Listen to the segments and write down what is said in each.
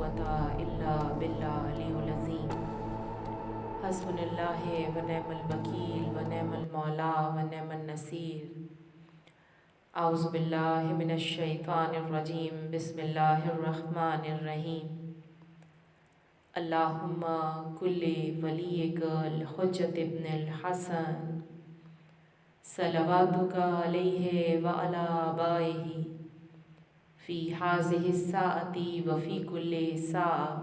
قوة إلا بالله العلي العظيم حسبنا الله ونعم الوكيل ونعم المولى ونعم النصير اعوذ باللہ من الشیطان الرجیم بسم اللہ الرحمن الرحیم اللہم کل ولیک الحجۃ ابن الحسن صلواتک علیہ وعلی آبائہ فی ہذہ الساعۃ وفی کل ساعۃ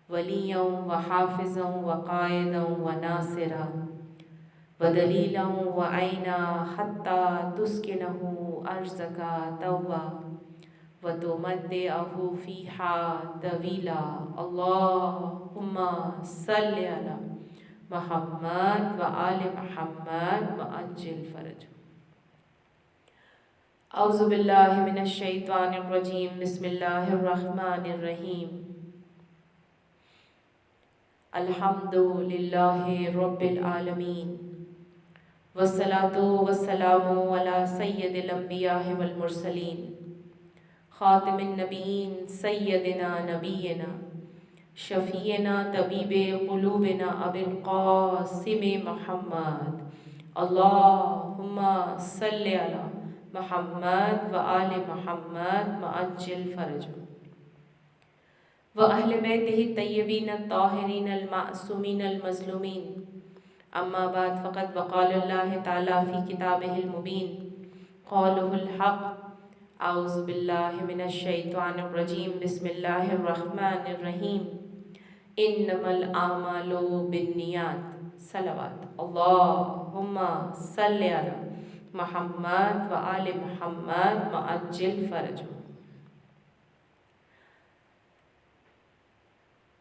ولیاً وحافظاً وقائداً وناصرا ودلیلا وعینا حتی تسکنہ ارضک طوعا وتمتعہ فیہا طویلا اللہم صل علی محمد وآل محمد وعجل فرجہ۔ اعوذ باللہ من الشیطان الرجیم بسم اللہ الرحمن الرحیم الحمد للہ رب العالمین والصلاة والسلام علی سید الانبیاء والمرسلین خاتم النبیین سیدنا نبینا شفیعنا طبیب قلوبنا ابی القاسم محمد اللہم صل علی محمد وآل محمد وعجل فرجہ وأہل بیتہ الطیبین الطاہرین المعصومین المظلومین اما بعد فقد وقال اللہ تعالی فی کتابہ المبین قولہ الحق اعوذ باللہ من الشیطان الرجیم بسم اللہ الرحمن الرحیم انما الاعمال بالنیات صلوات اللہم صل علی محمد وآل محمد وعجل فرجہ۔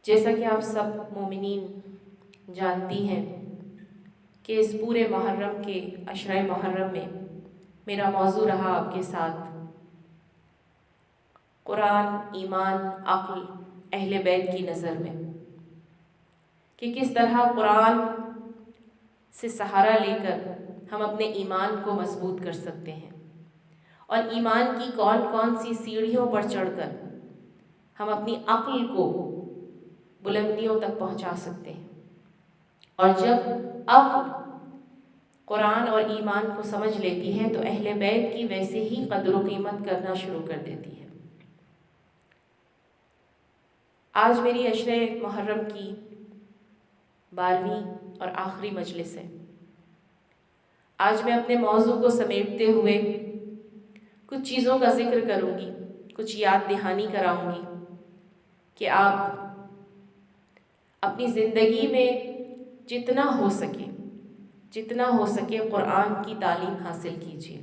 جیسا کہ آپ سب مومنین جانتی ہیں کہ اس پورے محرم کے عشرہ محرم میں میرا موضوع رہا آپ کے ساتھ قرآن، ایمان، عقل، اہل بیت کی نظر میں، کہ کس طرح قرآن سے سہارا لے کر ہم اپنے ایمان کو مضبوط کر سکتے ہیں اور ایمان کی کون کون سی سیڑھیوں پر چڑھ کر ہم اپنی عقل کو بلندیوں تک پہنچا سکتے ہیں۔ اور جب عقل قرآن اور ایمان کو سمجھ لیتی ہے تو اہل بیت کی ویسے ہی قدر و قیمت کرنا شروع کر دیتی ہے۔ آج میری عشرہ محرم کی 12ویں اور آخری مجلس ہے۔ آج میں اپنے موضوع کو سمیٹتے ہوئے کچھ چیزوں کا ذکر کروں گی، کچھ یاد دہانی کراؤں گی کہ آپ اپنی زندگی میں جتنا ہو سکے قرآن کی تعلیم حاصل کیجیے۔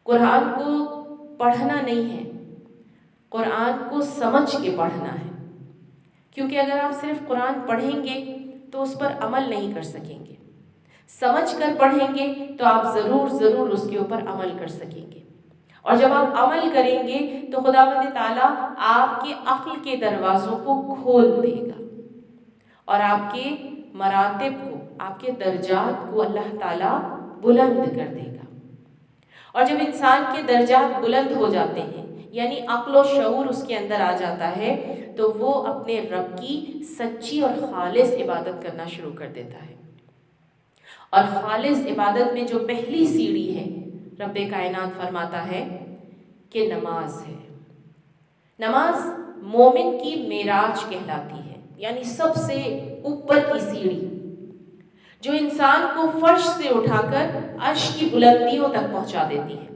قرآن کو پڑھنا نہیں ہے، قرآن کو سمجھ کے پڑھنا ہے، کیونکہ اگر آپ صرف قرآن پڑھیں گے تو اس پر عمل نہیں کر سکیں گے، سمجھ کر پڑھیں گے تو آپ ضرور اس کے اوپر عمل کر سکیں گے، اور جب آپ عمل کریں گے تو خداوند تعالیٰ آپ کے عقل کے دروازوں کو کھول دے گا اور آپ کے مراتب کو، آپ کے درجات کو اللہ تعالیٰ بلند کر دے گا۔ اور جب انسان کے درجات بلند ہو جاتے ہیں، یعنی عقل و شعور اس کے اندر آ جاتا ہے، تو وہ اپنے رب کی سچی اور خالص عبادت کرنا شروع کر دیتا ہے۔ اور خالص عبادت میں جو پہلی سیڑھی ہے، رب کائنات فرماتا ہے کہ نماز ہے۔ نماز مومن کی معراج کہلاتی ہے، یعنی سب سے اوپر کی سیڑھی جو انسان کو فرش سے اٹھا کر عرش کی بلندیوں تک پہنچا دیتی ہے۔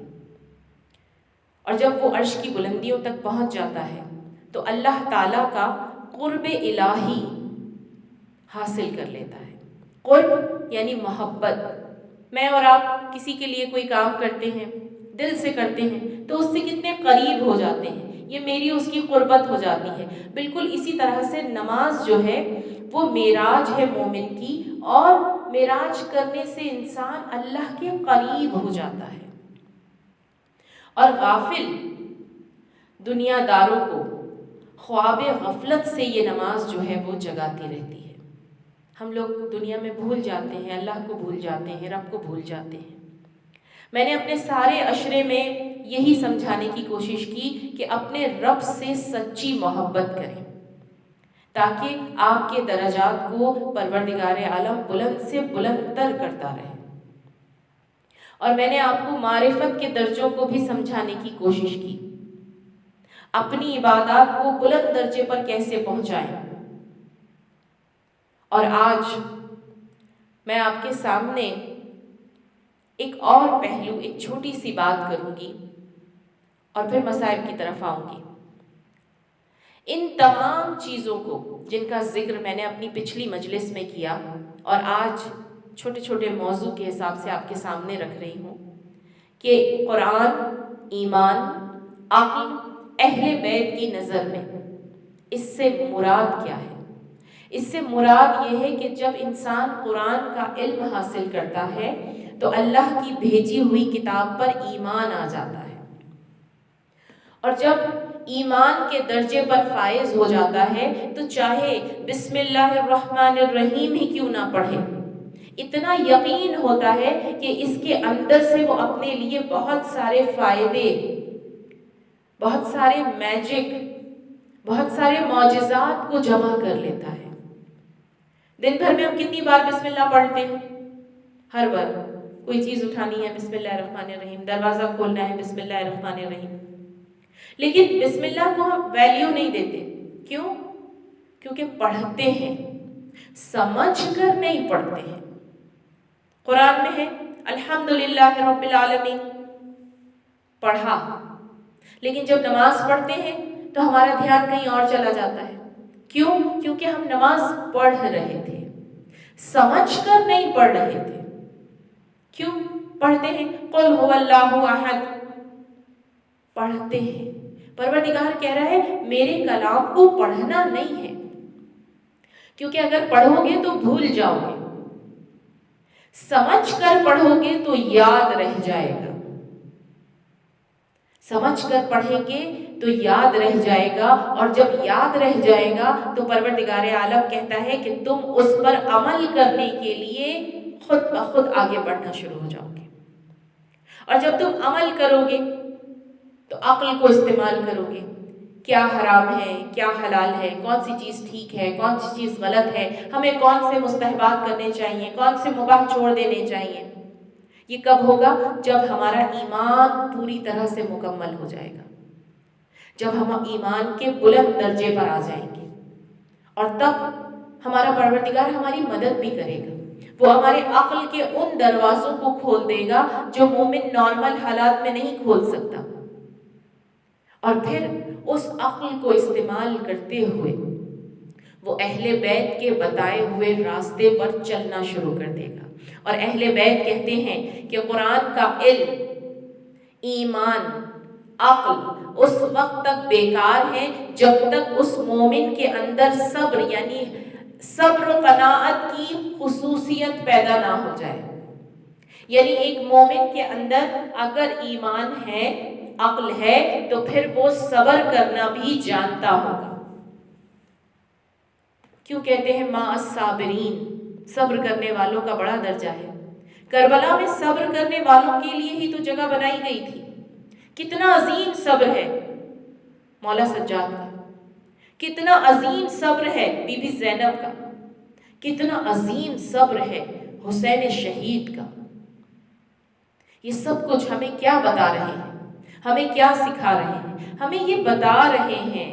اور جب وہ عرش کی بلندیوں تک پہنچ جاتا ہے تو اللہ تعالیٰ کا قرب الہی حاصل کر لیتا ہے۔ قرب یعنی محبت۔ میں اور آپ کسی کے لیے کوئی کام کرتے ہیں، دل سے کرتے ہیں تو اس سے کتنے قریب ہو جاتے ہیں، یہ میری اس کی قربت ہو جاتی ہے۔ بالکل اسی طرح سے نماز جو ہے وہ معراج ہے مومن کی، اور معراج کرنے سے انسان اللہ کے قریب ہو جاتا ہے۔ اور غافل دنیا داروں کو خواب غفلت سے یہ نماز جو ہے وہ جگاتی رہتی ہے۔ ہم لوگ دنیا میں بھول جاتے ہیں، اللہ کو بھول جاتے ہیں، رب کو بھول جاتے ہیں۔ میں نے اپنے سارے عشرے میں یہی سمجھانے کی کوشش کی کہ اپنے رب سے سچی محبت کریں تاکہ آپ کے درجات کو پروردگار عالم بلند سے بلند تر کرتا رہے۔ اور میں نے آپ کو معرفت کے درجوں کو بھی سمجھانے کی کوشش کی، اپنی عبادات کو بلند درجے پر کیسے پہنچائیں۔ اور آج میں آپ کے سامنے ایک اور پہلو، ایک چھوٹی سی بات کروں گی اور پھر مسائل کی طرف آؤں گی۔ ان تمام چیزوں کو جن کا ذکر میں نے اپنی پچھلی مجلس میں کیا اور آج چھوٹے چھوٹے موضوع کے حساب سے آپ کے سامنے رکھ رہی ہوں کہ قرآن، ایمان، عقل، اہل بیت کی نظر میں اس سے مراد کیا ہے؟ اس سے مراد یہ ہے کہ جب انسان قرآن کا علم حاصل کرتا ہے تو اللہ کی بھیجی ہوئی کتاب پر ایمان آ جاتا ہے، اور جب ایمان کے درجے پر فائز ہو جاتا ہے تو چاہے بسم اللہ الرحمن الرحیم ہی کیوں نہ پڑھے، اتنا یقین ہوتا ہے کہ اس کے اندر سے وہ اپنے لیے بہت سارے فائدے، بہت سارے میجک، بہت سارے معجزات کو جمع کر لیتا ہے۔ دن بھر میں ہم کتنی بار بسم اللہ پڑھتے ہیں؟ ہر بار کوئی چیز اٹھانی ہے بسم اللہ الرحمن الرحیم، دروازہ کھولنا ہے بسم اللہ الرحمن الرحیم، لیکن بسم اللہ کو ہم ویلیو نہیں دیتے۔ کیوں؟ کیونکہ پڑھتے ہیں، سمجھ کر نہیں پڑھتے ہیں۔ قرآن میں ہے الحمدللہ رب العالمین، پڑھا، لیکن جب نماز پڑھتے ہیں تو ہمارا دھیان کہیں اور چلا جاتا ہے۔ کیوں؟ کیونکہ ہم نماز پڑھ رہے تھے، سمجھ کر نہیں پڑھ رہے تھے۔ کیوں پڑھتے ہیں؟ قل هو اللہ احد، پڑھتے ہیں۔ پروردگار کہہ رہا ہے میرے کلام کو پڑھنا نہیں ہے، کیونکہ اگر پڑھو گے تو بھول جاؤ گے، سمجھ کر پڑھو گے تو یاد رہ جائے گا، سمجھ کر پڑھیں گے تو یاد رہ جائے گا، اور جب یاد رہ جائے گا تو پروردگار عالم کہتا ہے کہ تم اس پر عمل کرنے کے لیے خود بخود آگے بڑھنا شروع ہو جاؤ گے، اور جب تم عمل کرو گے تو عقل کو استعمال کرو گے، کیا حرام ہے، کیا حلال ہے، کون سی چیز ٹھیک ہے، کون سی چیز غلط ہے، ہمیں کون سے مستحبات کرنے چاہیے، کون سے مباح چھوڑ دینے چاہیے۔ یہ کب ہوگا؟ جب ہمارا ایمان پوری طرح سے مکمل ہو جائے گا، جب ہم ایمان کے بلند درجے پر آ جائیں گے، اور تب ہمارا پروردگار ہماری مدد بھی کرے گا، وہ ہمارے عقل کے ان دروازوں کو کھول دے گا جو مومن نارمل حالات میں نہیں کھول سکتا، اور پھر اس عقل کو استعمال کرتے ہوئے وہ اہل بیت کے بتائے ہوئے راستے پر چلنا شروع کر دے گا۔ اور اہل بیت کہتے ہیں کہ قرآن کا علم، ایمان، عقل اس وقت تک بیکار ہے جب تک اس مومن کے اندر صبر، یعنی صبر و قناعت کی خصوصیت پیدا نہ ہو جائے۔ یعنی ایک مومن کے اندر اگر ایمان ہے، عقل ہے، تو پھر وہ صبر کرنا بھی جانتا ہوگا۔ کیوں کہتے ہیں مع الصابرین، صبر کرنے والوں کا بڑا درجہ ہے۔ کربلا میں صبر کرنے والوں کے لیے ہی تو جگہ بنائی گئی تھی۔ کتنا عظیم صبر ہے مولا سجاد کا، کتنا عظیم صبر ہے بی بی زینب کا، کتنا عظیم صبر ہے حسین شہید کا۔ یہ سب کچھ ہمیں کیا بتا رہے ہیں؟ ہمیں کیا سکھا رہے ہیں؟ ہمیں یہ بتا رہے ہیں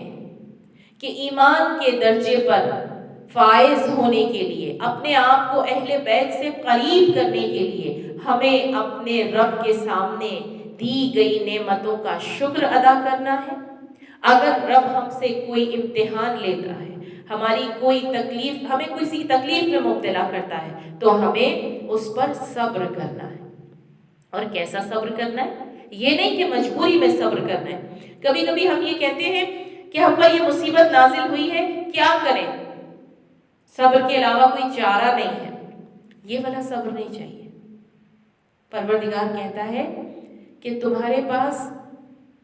کہ ایمان کے درجے پر فائز ہونے کے لیے، اپنے آپ کو اہل بیت سے قریب کرنے کے لیے ہمیں اپنے رب کے سامنے دی گئی نعمتوں کا شکر ادا کرنا ہے۔ اگر رب ہم سے کوئی امتحان لیتا ہے، ہماری کوئی تکلیف، ہمیں کسی تکلیف میں مبتلا کرتا ہے، تو ہمیں اس پر صبر کرنا ہے۔ اور کیسا صبر کرنا ہے؟ یہ نہیں کہ مجبوری میں صبر کرنا ہے۔ کبھی کبھی ہم یہ کہتے ہیں کہ ہم پر یہ مصیبت نازل ہوئی ہے، کیا کریں؟ صبر کے علاوہ کوئی چارہ نہیں ہے۔ یہ والا صبر نہیں چاہیے۔ پروردگار کہتا ہے کہ تمہارے پاس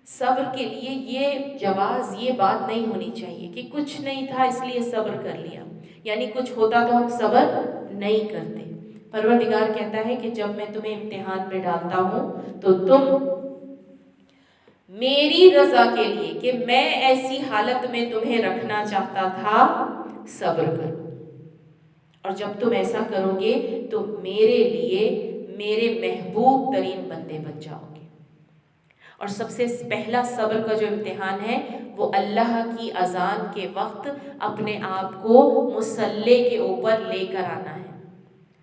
صبر کے لیے یہ جواز، یہ بات نہیں ہونی چاہیے کہ کچھ نہیں تھا اس لیے صبر کر لیا، یعنی کچھ ہوتا تو ہم صبر نہیں کرتے۔ پروردگار کہتا ہے کہ جب میں تمہیں امتحان میں ڈالتا ہوں تو تم میری رضا کے لیے کہ میں ایسی حالت میں تمہیں رکھنا چاہتا تھا، صبر کرو، اور جب تم ایسا کرو گے تو میرے لیے میرے محبوب ترین بندے بن جاؤ گے۔ اور سب سے پہلا صبر کا جو امتحان ہے وہ اللہ کی اذان کے وقت اپنے آپ کو مصلی کے اوپر لے کر آنا ہے۔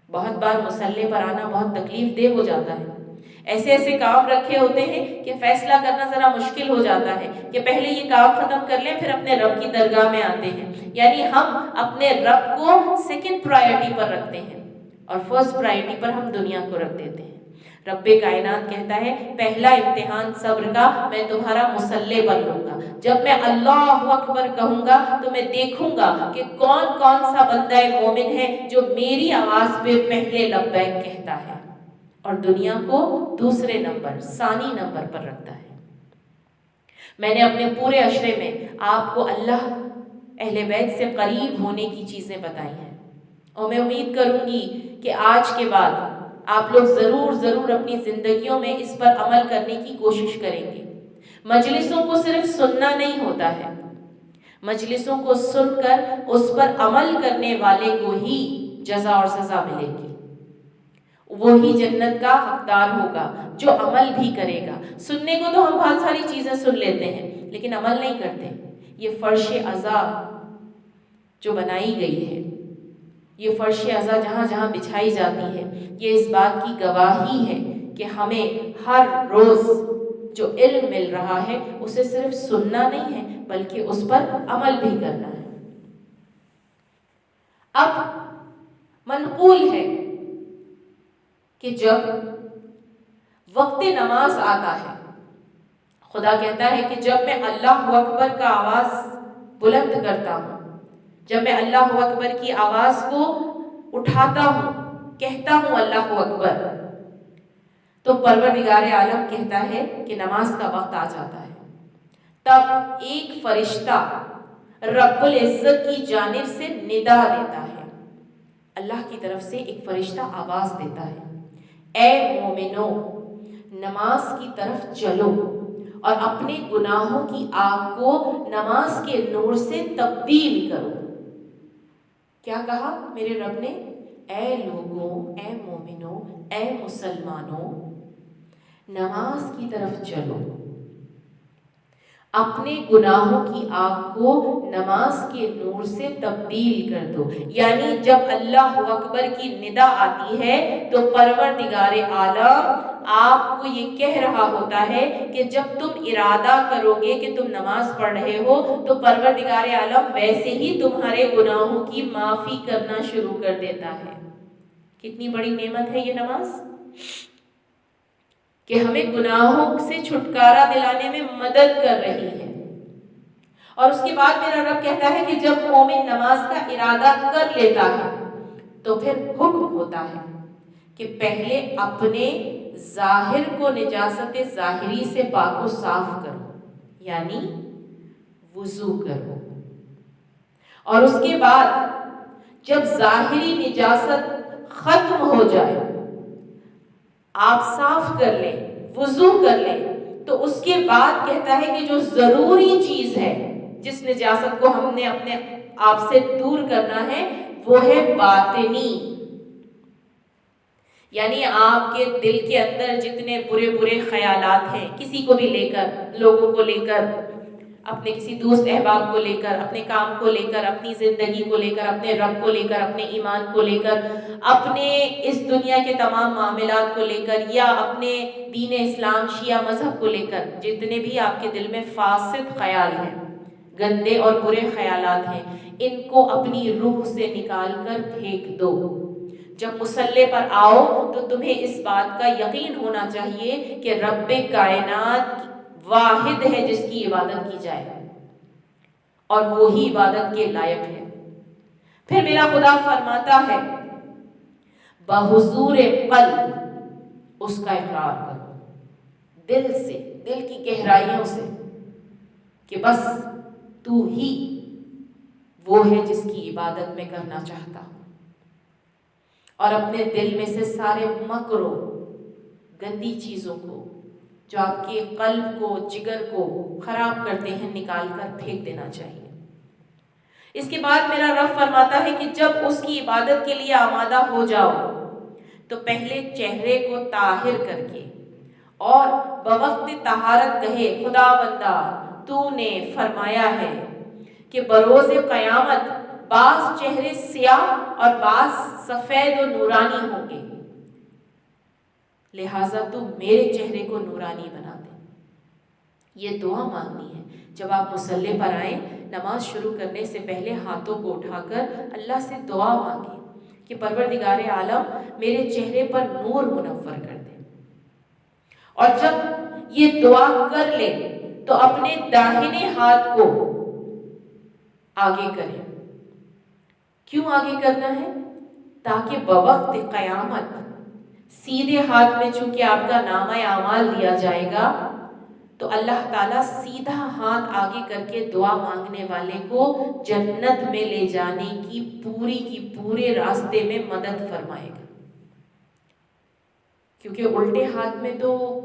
بہت بار مصلی پر آنا بہت تکلیف دہ ہو جاتا ہے، ایسے ایسے کام رکھے ہوتے ہیں کہ فیصلہ کرنا ذرا مشکل ہو جاتا ہے کہ پہلے یہ کام ختم کر لیں پھر اپنے رب کی درگاہ میں آتے ہیں، یعنی ہم اپنے رب کو سیکنڈ پرائرٹی پر رکھتے ہیں اور فرسٹ پرائرٹی پر ہم دنیا کو رکھ دیتے ہیں۔ رب کائنات کہتا ہے پہلا امتحان صبر کا میں تمہارا مصلی پر لوں گا، جب میں اللہ اکبر کہوں گا تو میں دیکھوں گا کہ کون کون سا بندہ مومن ہے جو میری آواز پہ پہلے لبیک کہتا ہے اور دنیا کو دوسرے نمبر، ثانی نمبر پر رکھتا ہے۔ میں نے اپنے پورے عشرے میں آپ کو اللہ اہل بیت سے قریب ہونے کی چیزیں بتائی ہیں، اور میں امید کروں گی کہ آج کے بعد آپ لوگ ضرور اپنی زندگیوں میں اس پر عمل کرنے کی کوشش کریں گے۔ مجلسوں کو صرف سننا نہیں ہوتا ہے، مجلسوں کو سن کر اس پر عمل کرنے والے کو ہی جزا اور سزا ملے گی، وہی جنت کا حقدار ہوگا جو عمل بھی کرے گا۔ سننے کو تو ہم بہت ساری چیزیں سن لیتے ہیں لیکن عمل نہیں کرتے۔ یہ فرش عزا جو بنائی گئی ہے، یہ فرش عزا جہاں جہاں بچھائی جاتی ہے، یہ اس بات کی گواہی ہے کہ ہمیں ہر روز جو علم مل رہا ہے اسے صرف سننا نہیں ہے بلکہ اس پر عمل بھی کرنا ہے۔ اب منقول ہے کہ جب وقت نماز آتا ہے، خدا کہتا ہے کہ جب میں اللہ اکبر کا آواز بلند کرتا ہوں، جب میں اللہ اکبر کی آواز کو اٹھاتا ہوں، کہتا ہوں اللہ اکبر، تو پروردگار عالم کہتا ہے کہ نماز کا وقت آ جاتا ہے۔ تب ایک فرشتہ رب العزت کی جانب سے ندا دیتا ہے، اللہ کی طرف سے ایک فرشتہ آواز دیتا ہے، اے مومنو نماز کی طرف چلو اور اپنے گناہوں کی آگ کو نماز کے نور سے تبدیل کرو۔ کیا کہا میرے رب نے؟ اے لوگوں، اے مومنوں، اے مسلمانوں، نماز کی طرف چلو، اپنے گناہوں کی آگ کو نماز کے نور سے تبدیل کر دو۔ یعنی جب اللہ اکبر کی ندا آتی ہے تو پروردگار عالم آپ کو یہ کہہ رہا ہوتا ہے کہ جب تم ارادہ کرو گے کہ تم نماز پڑھ رہے ہو تو پروردگار عالم ویسے ہی تمہارے گناہوں کی معافی کرنا شروع کر دیتا ہے۔ کتنی بڑی نعمت ہے یہ نماز کہ ہمیں گناہوں سے چھٹکارا دلانے میں مدد کر رہی ہے۔ اور اس کے بعد میرا رب کہتا ہے کہ جب مومن نماز کا ارادہ کر لیتا ہے تو پھر حکم ہوتا ہے کہ پہلے اپنے ظاہر کو نجاست ظاہری سے پاک و صاف کرو، یعنی وضو کرو، اور اس کے بعد جب ظاہری نجاست ختم ہو جائے، آپ صاف کر لیں، وضو کر لیں، تو اس کے بعد کہتا ہے کہ جو ضروری چیز ہے جس نجاست کو ہم نے اپنے آپ سے دور کرنا ہے وہ ہے باطنی، یعنی آپ کے دل کے اندر جتنے برے برے خیالات ہیں، کسی کو بھی لے کر، لوگوں کو لے کر، اپنے کسی دوست احباب کو لے کر، اپنے کام کو لے کر، اپنی زندگی کو لے کر، اپنے رب کو لے کر، اپنے ایمان کو لے کر، اپنے اس دنیا کے تمام معاملات کو لے کر، یا اپنے دین اسلام شیعہ مذہب کو لے کر، جتنے بھی آپ کے دل میں فاسد خیال ہیں، گندے اور برے خیالات ہیں، ان کو اپنی روح سے نکال کر پھینک دو۔ جب مصلی پر آؤ تو تمہیں اس بات کا یقین ہونا چاہیے کہ رب کائنات واحد ہے جس کی عبادت کی جائے اور وہی عبادت کے لائق ہے۔ پھر میرا خدا فرماتا ہے بحضور قلب اس کا اقرار کرو، دل سے، دل کی گہرائیوں سے، کہ بس تو ہی وہ ہے جس کی عبادت میں کرنا چاہتا ہوں، اور اپنے دل میں سے سارے مکروں، گندی چیزوں کو، جو آپ کے قلب کو، جگر کو خراب کرتے ہیں، نکال کر پھینک دینا چاہیے۔ اس کے بعد میرا رب فرماتا ہے کہ جب اس کی عبادت کے لیے آمادہ ہو جاؤ تو پہلے چہرے کو طاہر کر کے اور بوقت طہارت کہے، خدا بندہ تو نے فرمایا ہے کہ بروز قیامت بعض چہرے سیاہ اور بعض سفید و نورانی ہوں گے، لہٰذا تو میرے چہرے کو نورانی بنا دے۔ یہ دعا مانگنی ہے۔ جب آپ مصلی پر آئیں، نماز شروع کرنے سے پہلے ہاتھوں کو اٹھا کر اللہ سے دعا مانگیں کہ پروردگار عالم میرے چہرے پر نور منور کر دے۔ اور جب یہ دعا کر لے تو اپنے داہنے ہاتھ کو آگے کریں۔ کیوں آگے کرنا ہے؟ تاکہ بوقت قیامت سیدھے ہاتھ میں چونکہ آپ کا نامہ اعمال دیا جائے گا تو اللہ تعالیٰ سیدھا ہاتھ آگے کر کے دعا مانگنے والے کو جنت میں لے جانے کی پورے راستے میں مدد فرمائے گا۔ کیونکہ الٹے ہاتھ میں تو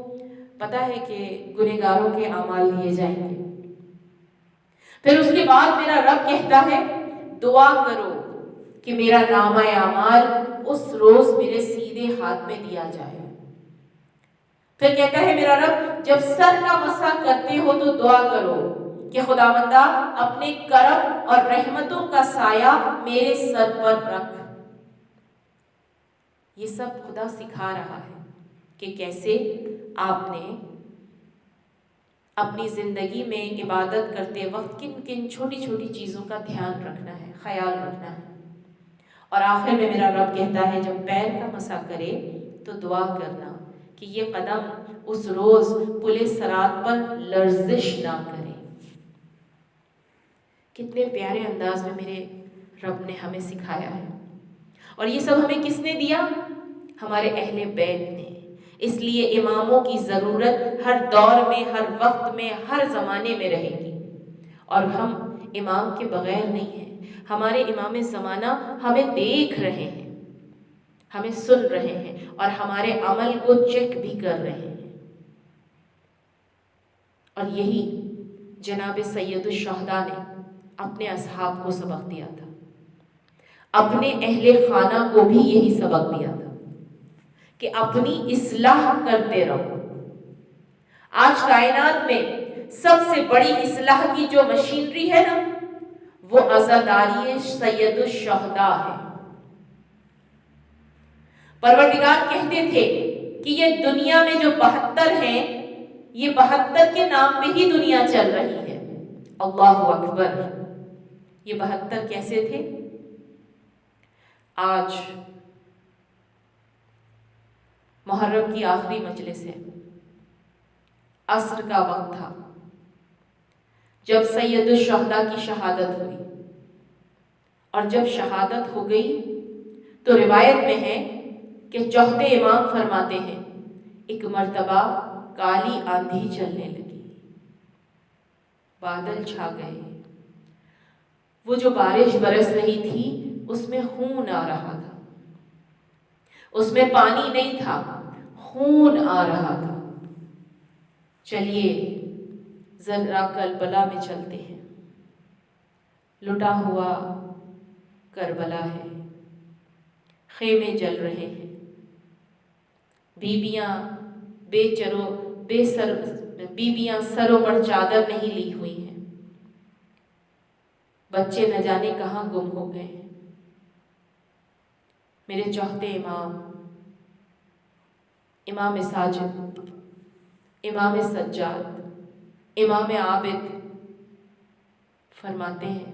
پتہ ہے کہ گنہگاروں کے اعمال دیے جائیں گے۔ پھر اس کے بعد میرا رب کہتا ہے دعا کرو کہ میرا نامہ اعمال اس روز میرے سیدھے ہاتھ میں دیا جائے۔ پھر کہتا ہے میرا رب جب سر کا مسح کرتے ہو تو دعا کرو کہ خداوندہ اپنے کرم اور رحمتوں کا سایہ میرے سر پر رکھ۔ یہ سب خدا سکھا رہا ہے کہ کیسے آپ نے اپنی زندگی میں عبادت کرتے وقت کن کن چھوٹی چھوٹی چیزوں کا دھیان رکھنا ہے، خیال رکھنا ہے۔ اور آخر میں میرا رب کہتا ہے جب پیر کا مسح کرے تو دعا کرنا کہ یہ قدم اس روز پل صراط پر لرزش نہ کرے۔ کتنے پیارے انداز میں میرے رب نے ہمیں سکھایا ہے۔ اور یہ سب ہمیں کس نے دیا؟ ہمارے اہل بیت نے۔ اس لیے اماموں کی ضرورت ہر دور میں، ہر وقت میں، ہر زمانے میں رہے گی۔ اور ہم امام کے بغیر نہیں ہیں۔ ہمارے امام زمانہ ہمیں دیکھ رہے ہیں، ہمیں سن رہے ہیں اور ہمارے عمل کو چیک بھی کر رہے ہیں۔ اور یہی جناب سید الشہداء نے اپنے اصحاب کو سبق دیا تھا، اپنے اہل خانہ کو بھی یہی سبق دیا تھا کہ اپنی اصلاح کرتے رہو۔ آج کائنات میں سب سے بڑی اصلاح کی جو مشینری ہے نا، وہ عزاداری سید الشہداء ہے۔ پروردگار کہتے تھے کہ یہ دنیا میں جو 72 ہیں، یہ 72 کے نام پہ ہی دنیا چل رہی ہے۔ اللہ اکبر! یہ 72 کیسے تھے؟ آج محرم کی آخری مجلس ہے، عصر کا وقت تھا جب سید الشہداء کی شہادت ہوئی۔ اور جب شہادت ہو گئی تو روایت میں ہے کہ چوتھے امام فرماتے ہیں ایک مرتبہ کالی آندھی چلنے لگی، بادل چھا گئے، وہ جو بارش برس رہی تھی اس میں خون آ رہا تھا، اس میں پانی نہیں تھا، خون آ رہا تھا۔ چلیے ذرا کربلا میں چلتے ہیں۔ لٹا ہوا کربلا ہے، خیمے جل رہے ہیں، بیویاں سروں پر چادر نہیں لی ہوئی ہیں، بچے نہ جانے کہاں گم ہو گئے ہیں۔ میرے چوتھے امام، امام ساجد، امام سجاد، امام عابد فرماتے ہیں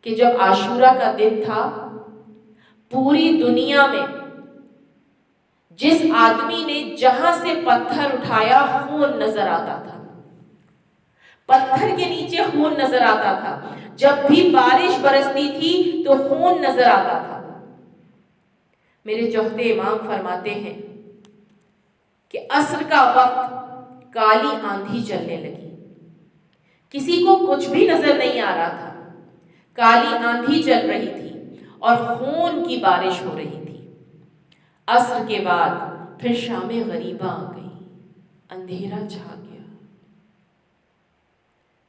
کہ جب عاشورہ کا دن تھا، پوری دنیا میں جس آدمی نے جہاں سے پتھر اٹھایا خون نظر آتا تھا، پتھر کے نیچے خون نظر آتا تھا، جب بھی بارش برستی تھی تو خون نظر آتا تھا۔ میرے چوتھے امام فرماتے ہیں کہ عصر کا وقت کالی آندھی چلنے لگی، کسی کو کچھ بھی نظر نہیں آ رہا تھا، کالی آندھی چل رہی تھی اور خون کی بارش ہو رہی تھی۔ عصر کے بعد پھر شام غریبہ آ گئی، اندھیرا چھا گیا.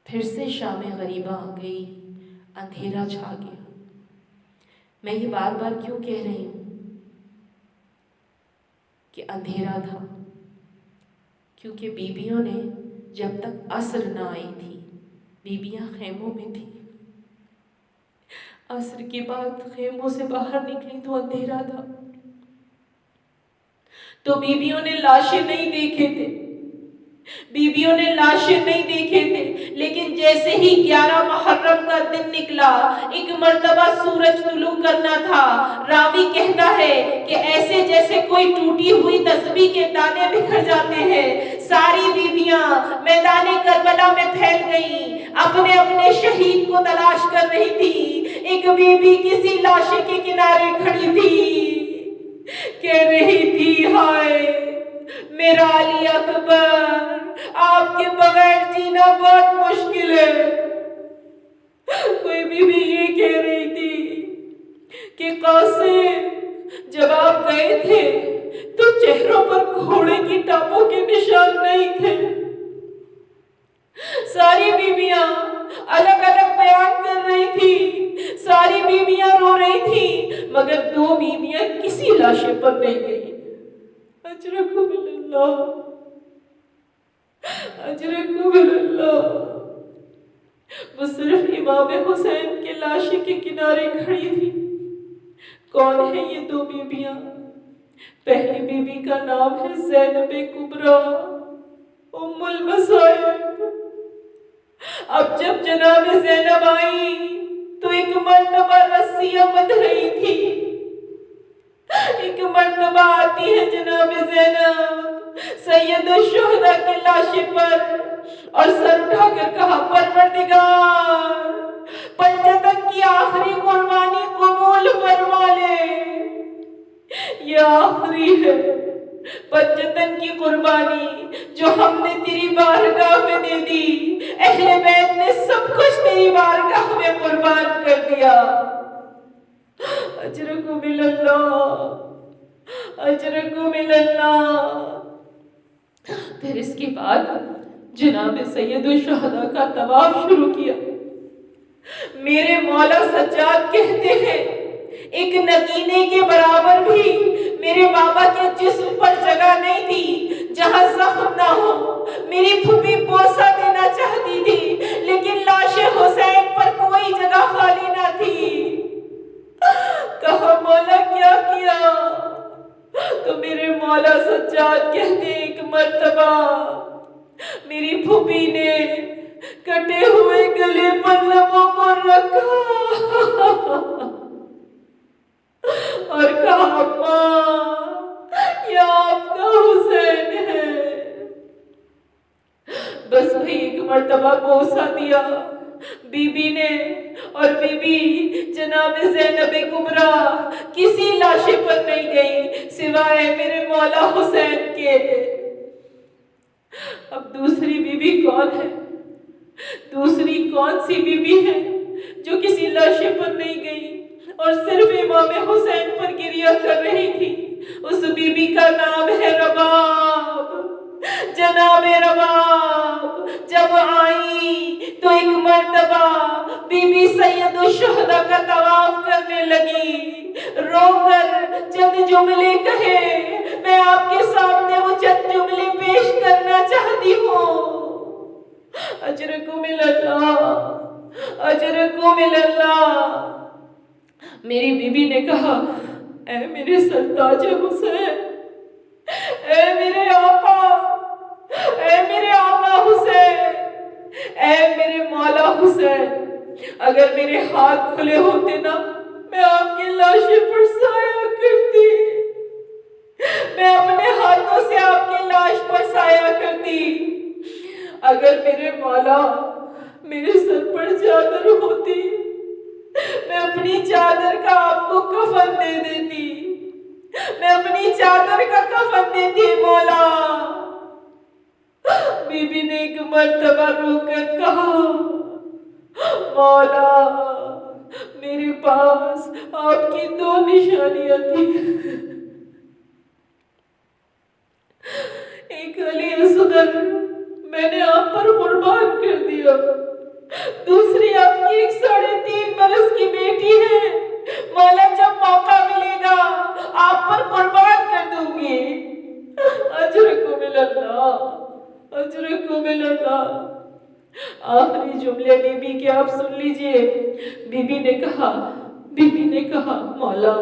پھر سے شام غریبہ آ گئی، اندھیرا چھا گیا. میں یہ بار بار کیوں کہہ رہی ہوں کہ اندھیرا تھا؟ کیونکہ بیویوں نے جب تک عصر نہ آئی تھی، بیویاں خیموں میں تھیں. عصر کے بعد خیموں سے باہر نکلی تو اندھیرا تھا. تو بیویوں نے لاشیں نہیں دیکھے تھے، بیویوں نے لاشیں نہیں دیکھے تھے. لیکن جیسے ہی 11 محرم کا دن نکلا، ایک مرتبہ سورج طلوع کرنا تھا. راوی کہتا ہے کہ ایسے جیسے کوئی ٹوٹی ہوئی تسبیح کے دانے بکھر جاتے ہیں، ساری بیویاں میدان کربلا میں پھیل گئیں، اپنے اپنے شہید کو تلاش کر رہی تھی. ایک بیوی کسی لاشے کے کنارے کھڑی تھی، کہہ رہی تھی ہائے میرا علی اکبر، آپ کے بغیر جینا بہت مشکل ہے. کوئی بیوی یہ کہہ رہی تھی کہ قاسم جب آپ گئے تھے تو چہروں پر گھوڑے کی ٹانپوں کے نشان نہیں تھے. ساری بیویاں الگ الگ بیان کر رہی تھی، ساری بیویاں رو رہی تھی، مگر 2 بیویاں کسی لاشے پر نہیں گئی. اجرکم اللہ، اجرکم اللہ. وہ صرف امام حسین کے لاشے کے کنارے کھڑی تھی. کون ہے یہ 2 بیویاں؟ پہلی بیوی کا نام ہے زینب کبریٰ ام المصائب. اب جب جناب زینب آئی تو ایک مرتبہ رسیاں بندھ رہی تھی. ایک مرتبہ آتی ہے جناب زینب سید الشہداء کے لاشے پر اور سر اٹھا کر کہا پروردگار پنجتن کی آخری قربانی قبول فرما لے. یہ آخری ہے پنجتن کی قربانی جو ہم نے تیری بارگاہ میں دے دی. اہل بیت نے سب کچھ تیری بارگاہ میں قربان کر دیا. اجرکم اللہ، اجرکم اللہ. پھر اس کے بعد جناب سید الشہداء کا طواف شروع کیا. میرے مولا سجاد کہتے ہیں ایک نگینے کے برابر بھی میرے بابا کے جسم پر جگہ نہیں تھی جہاں زخم نہ ہو. میری پھوپھی بوسہ دینا چاہتی تھی لیکن لاش حسین پر کوئی جگہ خالی نہ تھی. کہا مولا کیا کیا؟ تو میرے مولا سجاد کہتے ایک مرتبہ میری پھوپھی نے کٹے ہوئے گلے پر لبوں کو رکھا اور کہا اماں یہ آپ کا حسین ہے. بس بھئی ایک مرتبہ بوسہ دیا بی بی نے، اور بی بی جناب زینب کبریٰ کسی لاشے پر نہیں گئی سوائے میرے مولا حسین کے. اب دوسری بی بی کون ہے؟ دوسری کون سی بی بی ہے جو کسی لاشے پر نہیں گئی اور صرف امام حسین پر گریہ کر رہی تھی؟ اس بی بی کا نام ہے رباب. جناب رباب جب آئی تو ایک مرتبہ بی بی سید الشہداء کا طواف کرنے لگی. رو کر چند جملے کہے، میں آپ کے سامنے وہ چند جملے پیش کرنا چاہتی ہوں. اجرکم اللہ، اجرکم اللہ. میری بی بی نے کہا اے میرے سرتاج حسین، اے میرے آقا، اے میرے آقا حسین، اے میرے مولا حسین، اگر میرے ہاتھ کھلے ہوتے نا میں آپ کے لاشے پر سایہ کرتی، میں اپنے ہاتھوں سے آپ کے لاش پر سایہ کرتی. اگر میرے مولا میرے سر پر چادر ہوتی میں اپنی چادر کا آپ کو کفن دے دیتی، میں اپنی چادر کا کفن دیتی مولا. بی بی نے ایک مرتبہ رو کر کہا مولا میرے پاس آپ کی 2 نشانیاں تھیں، ایک علی اصغر دوں گی، اجرکم اللہ، اجرکم اللہ۔ آخری جملے بی بی کے آپ سن لیجئے۔ بی بی نے کہا مولا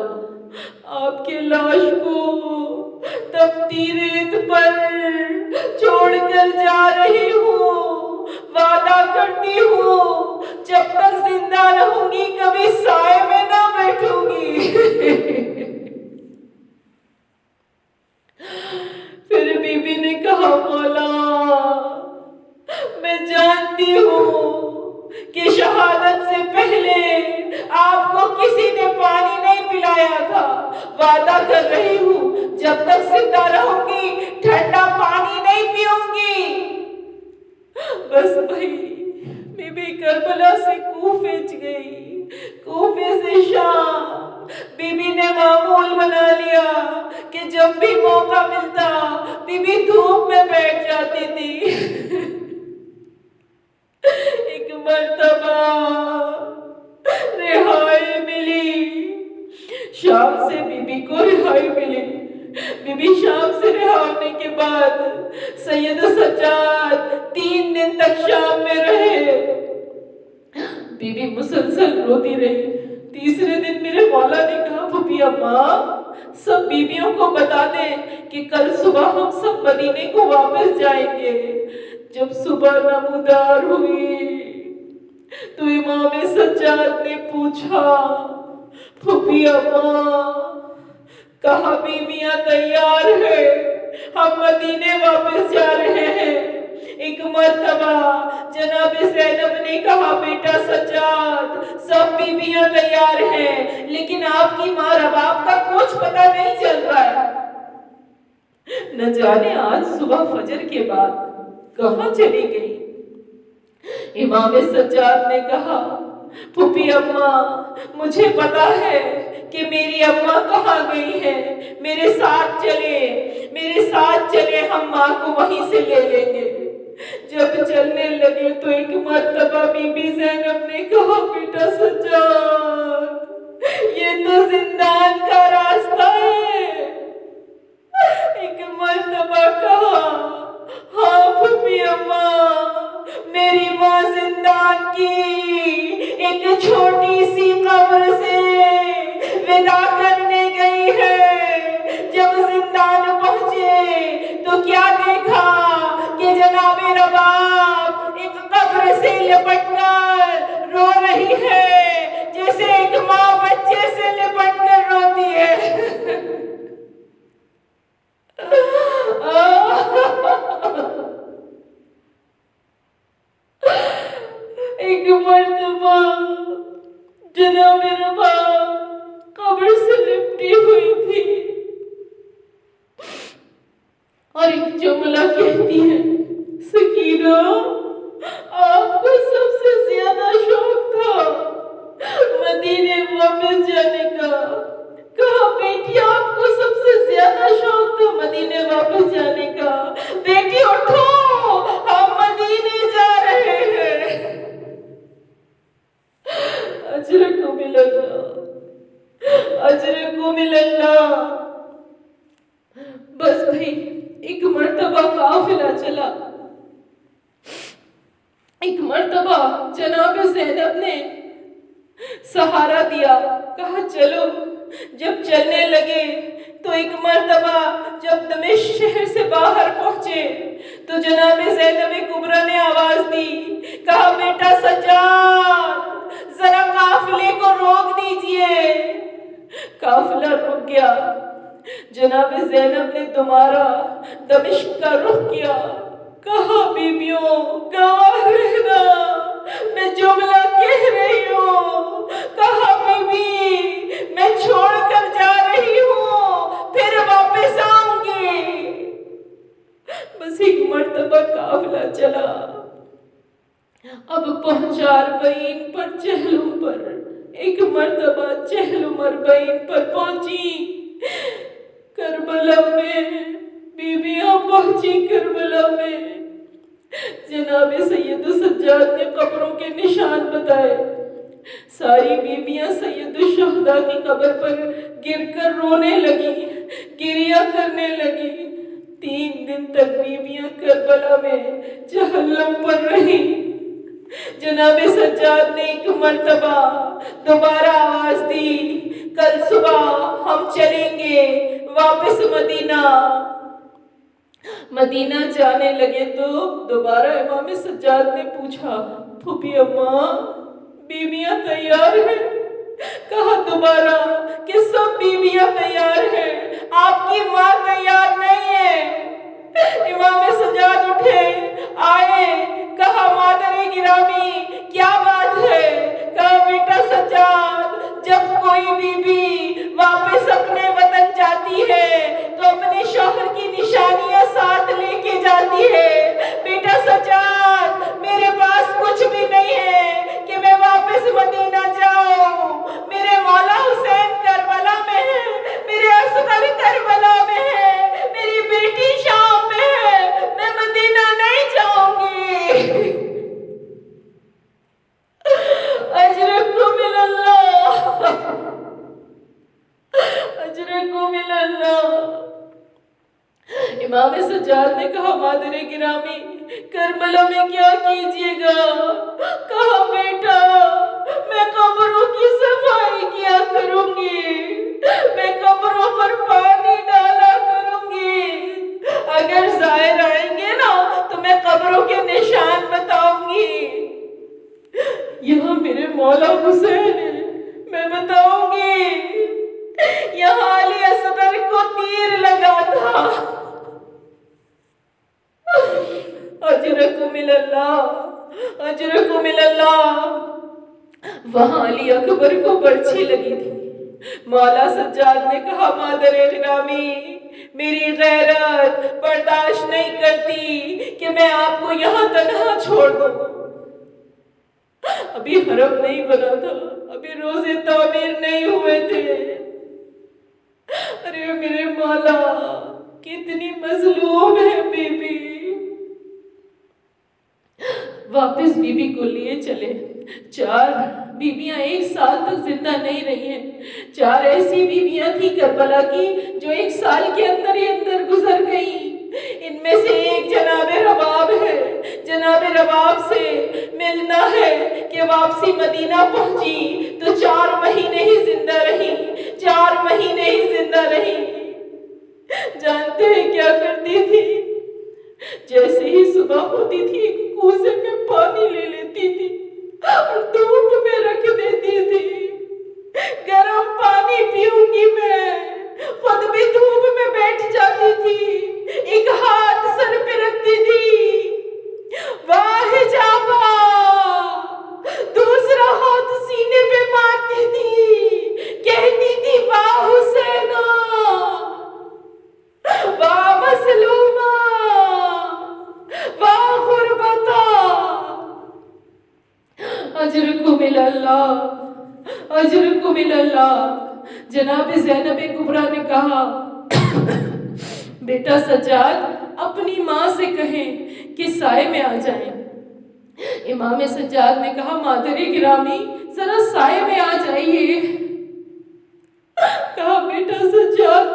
آپ کے لاش کو تپتی ریت پر چھوڑ کر جا رہی ہوں، وعدہ کرتی ہوں جب تک زندہ رہوں گی کبھی سائے میں نہ بیٹھوں گی۔ پھر بی بی نے کہا مولا میں جانتی ہوں کہ شہادت سے پہلے آپ کو کسی نے پانی نہیں پلایا تھا، وعدہ کر رہی ہوں جب تک زندہ رہوں گی ٹھنڈا پانی نہیں پیوں گی۔ بس بھائی بی بی کربلا سے کوفے گئی، کوفے سے شام۔ بی بی نے معمول بنا لیا کہ جب بھی موقع ملتا بی بی دھوپ میں بیٹھ جاتی تھی۔ ایک مرتبہ رہائی ملی، شام سے بی بی کو رہائی ملی۔ بی بی شام سے رہا ہونے کے بعد سید سجاد 3 دن تک شام میں رہے۔ بی بی مسلسل روتی رہی۔ تیسرے دن میرے مولا نے کہا پھوپھی اماں سب بیویوں کو بتا دیں کہ کل صبح ہم سب مدینے کو واپس جائیں گے۔ جب صبح نمودار ہوئی تو امام سجاد نے پوچھا پھوپھی اماں کہا بیویاں تیار ہیں، ہم مدینے واپس جا رہے ہیں۔ ایک مرتبہ جناب زینب نے کہا بیٹا سجاد سب بیویاں تیار ہیں لیکن آپ کی ماں رباب کا کچھ پتہ نہیں چل رہا ہے، نہ جانے آج صبح فجر کے بعد کہاں چلی گئی۔ امام سجاد نے کہا پھوپھی اماں مجھے پتا ہے کہ میری اماں کہاں گئی ہے، میرے ساتھ چلے ہم ماں کو وہیں سے لے لیں گے۔ جب چلنے لگے تو ایک مرتبہ بی بی زینب نے کہا بیٹا سجاد یہ تو زندان کا راستہ ہے۔ ایک مرتبہ کہا ہاں پھوپھی اماں میری ماں زندان کی ایک چھوٹی سی قبر سے وداع کرنے گئی ہے۔ جب زندان پہنچے تو کیا دیکھا کہ جناب رباب ایک قبر سے لپٹ کر رو رہی ہے جیسے ایک ماں بچے سے لپٹ کر روتی ہے۔ ایک مرتبہ جناب رباب قبر سے لپٹی ہوئی تھی اور ایک جملہ کہتی ہے سکینہ آپ کو سب سے زیادہ شوق تھا مدینے واپس جانے کا۔ کہا بیٹی آپ کو سب سے زیادہ شوق تھا مدینے واپس جانے کا، بیٹی اٹھو ہم مدینے جا رہے ہیں۔ اجرکم اللہ، اجرکم اللہ۔ بس بھئی ایک مرتبہ قافلہ چلا، ایک مرتبہ جناب زینب نے سہارا دیا، کہا چلو۔ جب چلنے لگے تو ایک مرتبہ جب دمشق شہر سے باہر پہنچے تو جناب زینب کبریٰ نے آواز دی، کہا بیٹا سجاد ذرا قافلے کو روک دیجئے۔ قافلہ رک گیا۔ جناب زینب نے دوبارہ دمشق کا رخ کیا، کہا بیبیوں گواہ رہنا میں جملہ کہہ رہی ہوں، کہا بی بی میں چھوڑ کر جا رہی ہوں پھر واپس آؤں گی۔ بس ایک مرتبہ قافلہ چلا، اب پہنچا اربعین پر چہلم پر، ایک مرتبہ چہلم اربعین پر پہنچی کربلا میں، بیبیاں پہنچی کربلا میں۔ جناب سید سجاد نے قبروں کے نشان بتائے، ساری بیبیاں سید الشہداء کی قبر پر گر کر رونے لگی، گریہ کرنے لگی۔ 3 دن تک بیویاں کربلا میں جہنم پر رہی۔ جناب سجاد نے ایک مرتبہ دوبارہ آواز دی، کل صبح ہم چلیں گے واپس مدینہ۔ مدینہ جانے لگے تو دوبارہ امام سجاد نے پوچھا، پھوپھی اماں بیویاں تیار ہیں؟ کہا دوبارہ کہ سب بیویاں تیار ہیں، آپ کی ماں تیار نہیں ہے۔ امام سجاد اٹھے، آئے، کہا مادر گرامی کیا بات ہے؟ کہا بیٹا سجاد، جب کوئی بی بی واپس اپنے وطن جاتی ہے تو اپنے شوہر کی نشانیاں ساتھ لے کے جاتی ہے۔ بیٹا سجاد، میرے پاس کچھ بھی نہیں ہے کہ میں واپس مدینہ جاؤں۔ میرے مولا حسین کربلا میں ہے، میرے اصغر کربلا میں ہے، میری بیٹی شام میں ہے، میں مدینہ نہیں جاؤں گی۔ اجرکم اللہ، اجرکم اللہ۔ امام سجاد نے کہا مادر گرامی کربلا میں کیا کیجیے گا؟ کہا بیٹا میں قبروں کی صفائی کیا کروں گی، میں قبروں پر پانی ڈالا کروں گی، اگر زائر آئیں گے نا تو میں قبروں کے نشان بتاؤں گی۔ یہاں میرے مولا حسین ہے، میں بتاؤں گی۔ یہاں علی اصغر کو تیر لگا تھا۔ اجرکم اللہ، اجرکم اللہ۔ وہاں علی اکبر کو برچھی لگی تھی۔ مولا سجاد نے کہا مادر گرامی میری غیرت برداشت نہیں کرتی کہ میں آپ کو یہاں تنہا چھوڑ دوں۔ ابھی حرم نہیں بنا تھا، ابھی روزے تعمیر نہیں ہوئے تھے۔ ارے میرے مولا کتنی مظلوم ہے بی بی۔ واپس بی بی کو لیے چلے۔ 4 بیویاں 1 سال تک زندہ نہیں رہی ہیں۔ 4 ایسی بیویاں تھیں کربلا کی جو 1 سال کے اندر ہی اندر گزر گئیں۔ ان میں سے ایک جناب رباب ہے۔ جناب رباب سے ملنا ہے کہ واپسی مدینہ پہنچی تو 4 مہینے ہی زندہ رہی، 4 مہینے ہی زندہ رہی۔ جانتے ہیں کیا کرتی تھی؟ جیسے ہی صبح ہوتی تھی ایک کوزے میں پانی لے لیتی تھی اور دھوپ میں رکھ دیتی تھی۔ گرم پانی پیوں گی میں، خود بھی دھوپ میں بیٹھ جاتی تھی، ایک ہاتھ سر پہ رکھتی تھی، واہ جابا، دوسرا ہاتھ سینے پہ مارتی تھی، کہتی تھی واہ حسینہ، واہ مظلومہ، واہ غربتہ۔ اجرکم اللہ، اجرکم اللہ۔ جناب زینب کبریٰ نے کہا بیٹا سجاد اپنی ماں سے کہیں کہ سائے میں آ جائیں۔ امام سجاد نے کہا مادر گرامی ذرا سائے میں آ جائیے۔ کہا بیٹا سجاد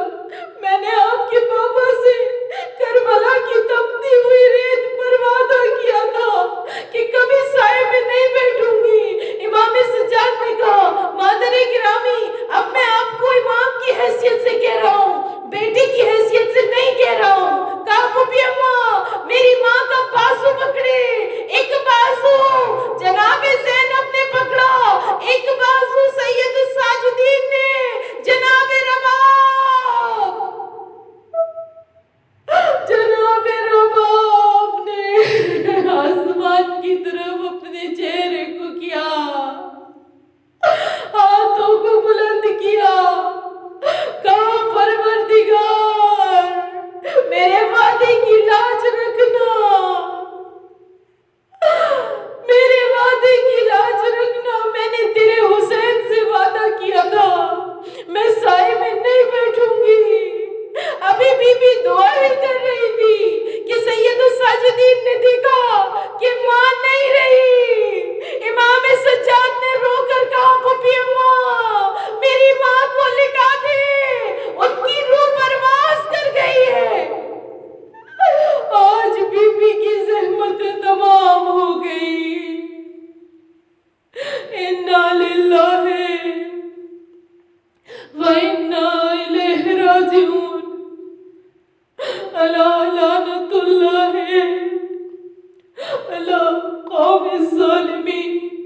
میں نے آپ کے پاپا سے کربلا کی تپتی ہوئی ریت پر وعدہ کیا تھا کہ کبھی سائے میں نہیں بیٹھوں گی۔ امام سجاد نے کہا مادر گرامی اب میں آپ کو امام کی حیثیت سے کہہ رہا ہوں، بیٹی کی حیثیت سے نہیں کہہ رہا ہوں۔ کہا پھوپھی اماں میری ماں کا بازو پکڑے، ایک بازو جناب زینب نے پکڑا، ایک بازو سید الساجدین نے جناب رباب، جناب رباب نے آسمان کی طرف اپنے چہرے کو کیا، ہاتھوں کو بلند کیا، کہا پروردگار میرے وعدے کی لاج رکھنا، میرے وعدے کی لاج رکھنا۔ میں نے تیرے حسین سے وعدہ کیا تھا میں سائے میں نہیں بیٹھوں گی۔ ابھی بی بی دعا ہی کر رہی تھی کہ سید الساجدین نے دیکھا کہ ماں نہیں رہی۔ امام سجاد نے رو کر کہا پھوپھی اماں میری ماں کو لٹا دے، ان کی روح پرواز کر الا لعنت اللہ علی قوم الظالمین۔